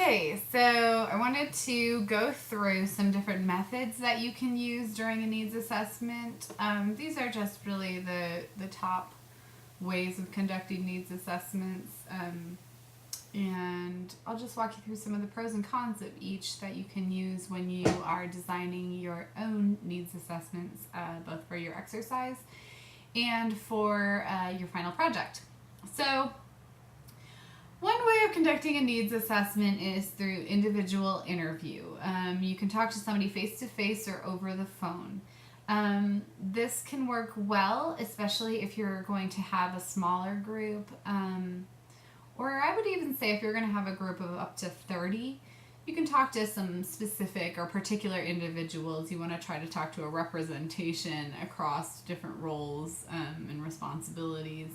Okay, so I wanted to go through some different methods that you can use during a needs assessment. These are just really the top ways of conducting needs assessments. And I'll just walk you through some of the pros and cons of each that you can use when you are designing your own needs assessments, both for your exercise and for your final project. So, one way of conducting a needs assessment is through individual interview. You can talk to somebody face to face or over the phone. This can work well, especially if you're going to have a smaller group. Or I would even say if you're going to have a group of up to 30, you can talk to some specific or particular individuals. You want to try to talk to a representation across different roles and responsibilities.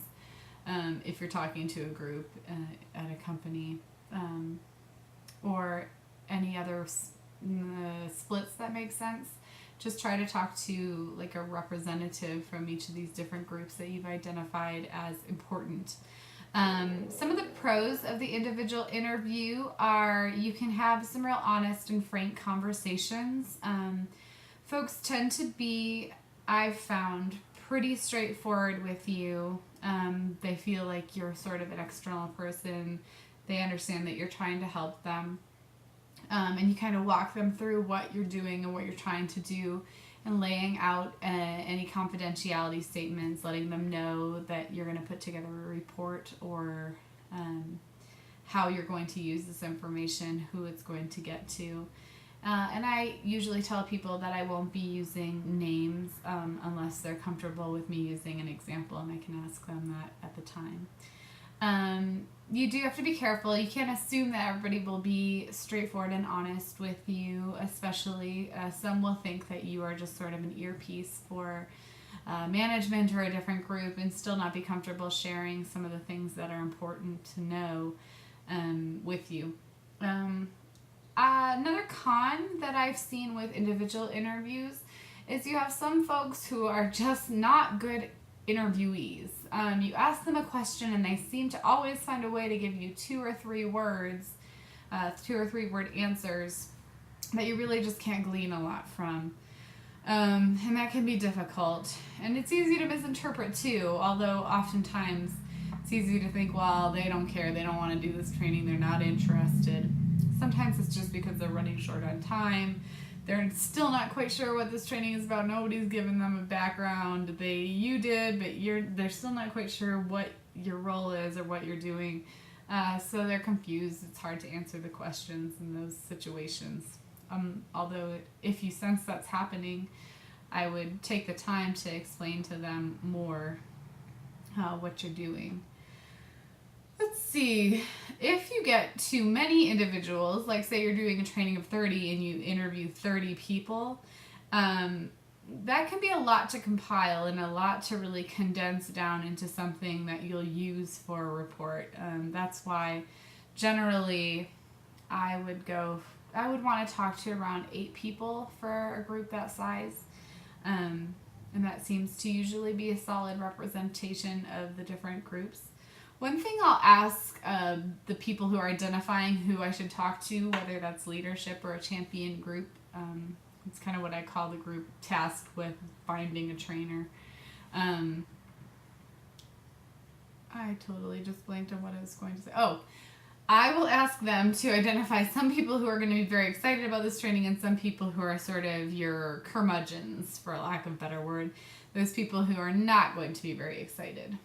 If you're talking to a group at a company or any other splits that make sense, just try to talk to like a representative from each of these different groups that you've identified as important. Some of the pros of the individual interview are you can have some real honest and frank conversations. Folks tend to be, I've found, pretty straightforward with you. They feel like you're sort of an external person. They understand that you're trying to help them. And you kind of walk them through what you're doing and what you're trying to do, and laying out any confidentiality statements, letting them know that you're going to put together a report or how you're going to use this information, who it's going to get to. And I usually tell people that I won't be using names unless they're comfortable with me using an example, and I can ask them that at the time. You do have to be careful. You can't assume that everybody will be straightforward and honest with you, especially some will think that you are just sort of an earpiece for management or a different group and still not be comfortable sharing some of the things that are important to know with you. Another con that I've seen with individual interviews is you have some folks who are just not good interviewees. You ask them a question and they seem to always find a way to give you 2 or 3 words, 2 or 3 word answers that you really just can't glean a lot from. And that can be difficult. And it's easy to misinterpret too, although oftentimes it's easy to think, well, they don't care, they don't want to do this training, they're not interested. Sometimes it's just because they're running short on time. They're still not quite sure what this training is about. Nobody's given them a background. You did, but they're still not quite sure what your role is or what you're doing. So they're confused. It's hard to answer the questions in those situations. Although if you sense that's happening, I would take the time to explain to them more what you're doing. Let's see, if you get too many individuals, like say you're doing a training of 30 and you interview 30 people, that can be a lot to compile and a lot to really condense down into something that you'll use for a report. That's why generally I would want to talk to around 8 people for a group that size. And that seems to usually be a solid representation of the different groups. One thing I'll ask the people who are identifying who I should talk to, whether that's leadership or a champion group, it's kind of what I call the group tasked with finding a trainer. I totally just blanked on what I was going to say. Oh, I will ask them to identify some people who are going to be very excited about this training and some people who are sort of your curmudgeons, for lack of a better word. Those people who are not going to be very excited.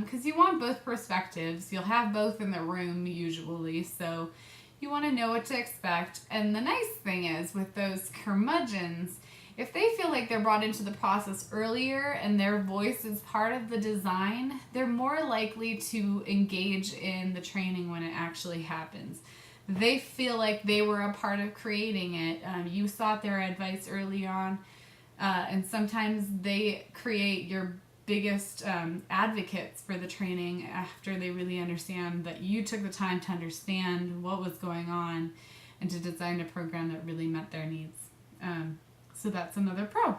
Because you want both perspectives. You'll have both in the room usually, so you want to know what to expect. And the nice thing is with those curmudgeons, if they feel like they're brought into the process earlier and their voice is part of the design, they're more likely to engage in the training when it actually happens. They feel like they were a part of creating it. You sought their advice early on, and sometimes they create your biggest advocates for the training after they really understand that you took the time to understand what was going on and to design a program that really met their needs. So that's another pro.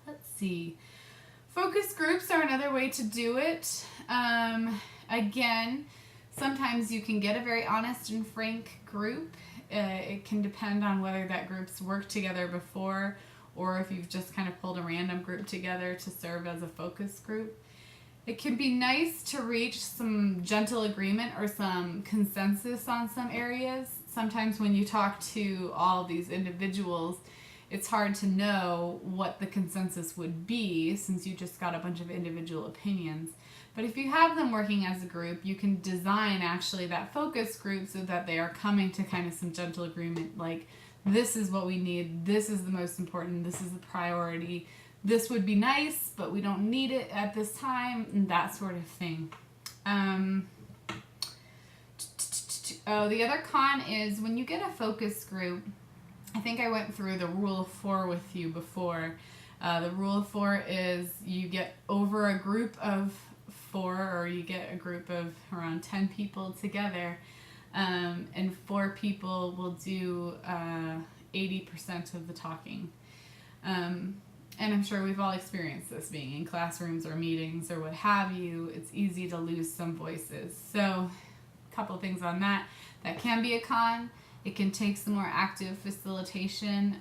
Let's see. Focus groups are another way to do it. Again, Sometimes you can get a very honest and frank group. It can depend on whether that group's worked together before or if you've just kind of pulled a random group together to serve as a focus group. It can be nice to reach some gentle agreement or some consensus on some areas. Sometimes when you talk to all these individuals, it's hard to know what the consensus would be since you just got a bunch of individual opinions. But if you have them working as a group, you can design actually that focus group so that they are coming to kind of some gentle agreement, like this is what we need, this is the most important, this is the priority, this would be nice, but we don't need it at this time, and that sort of thing. The other con is when you get a focus group, I think I went through the rule of 4 with you before. The rule of 4 is you get over a group of 4, or you get a group of around 10 people together, and 4 people will do 80% of the talking. And I'm sure we've all experienced this being in classrooms or meetings or what have you. It's easy to lose some voices. So a couple things on that. That can be a con. It can take some more active facilitation,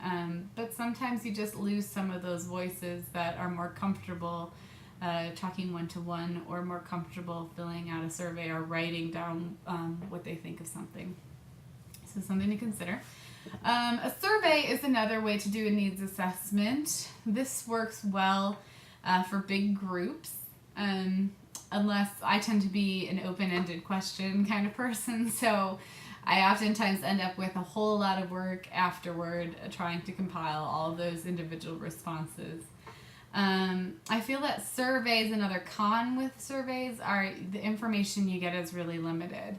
but sometimes you just lose some of those voices that are more comfortable talking one-to-one or more comfortable filling out a survey or writing down what they think of something. So something to consider. A survey is another way to do a needs assessment. This works well for big groups, unless I tend to be an open-ended question kind of person, so I oftentimes end up with a whole lot of work afterward trying to compile all of those individual responses. I feel that surveys, another con with surveys, are the information you get is really limited.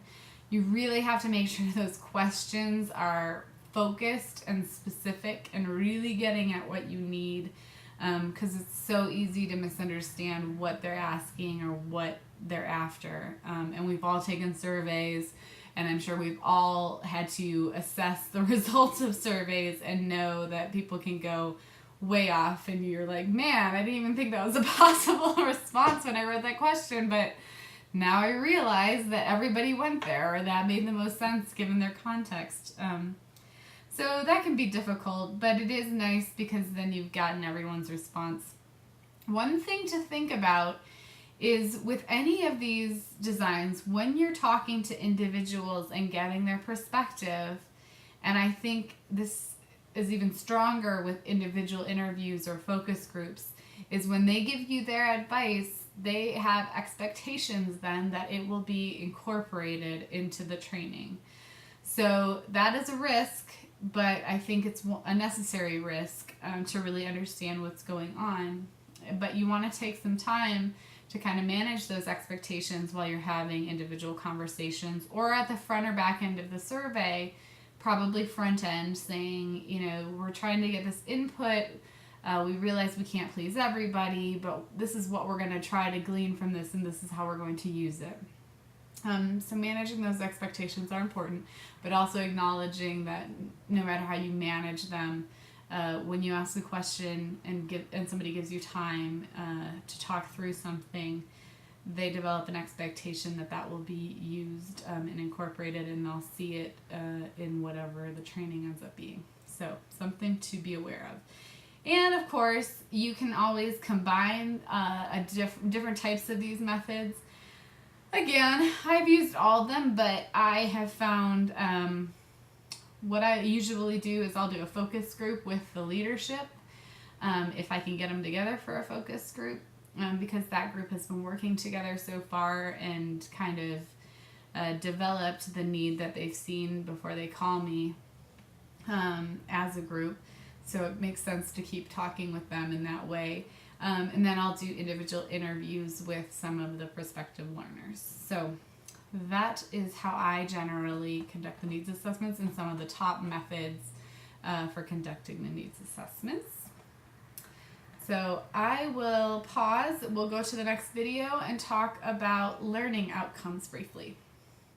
You really have to make sure those questions are focused and specific and really getting at what you need, because it's so easy to misunderstand what they're asking or what they're after. And we've all taken surveys, and I'm sure we've all had to assess the results of surveys and know that people can go way off, and you're like, man, I didn't even think that was a possible response when I read that question, but now I realize that everybody went there, or that made the most sense given their context. So that can be difficult, but it is nice because then you've gotten everyone's response. One thing to think about is with any of these designs, when you're talking to individuals and getting their perspective, and I think this is even stronger with individual interviews or focus groups, is when they give you their advice, they have expectations then that it will be incorporated into the training. So that is a risk, but I think it's a necessary risk to really understand what's going on. But you want to take some time to kind of manage those expectations while you're having individual conversations, or at the front or back end of the survey, probably front end, saying, we're trying to get this input. We realize we can't please everybody, but this is what we're going to try to glean from this, and this is how we're going to use it. So managing those expectations are important, but also acknowledging that no matter how you manage them, when you ask a question and somebody gives you time to talk through something, they develop an expectation that will be used and incorporated, and they'll see it in whatever the training ends up being. So something to be aware of. And of course, you can always combine different types of these methods. Again, I've used all of them, but I have found what I usually do is I'll do a focus group with the leadership, if I can get them together for a focus group, because that group has been working together so far and kind of developed the need that they've seen before they call me as a group. So it makes sense to keep talking with them in that way. And then I'll do individual interviews with some of the prospective learners. So that is how I generally conduct the needs assessments, and some of the top methods for conducting the needs assessments. So I will pause. We'll go to the next video and talk about learning outcomes briefly.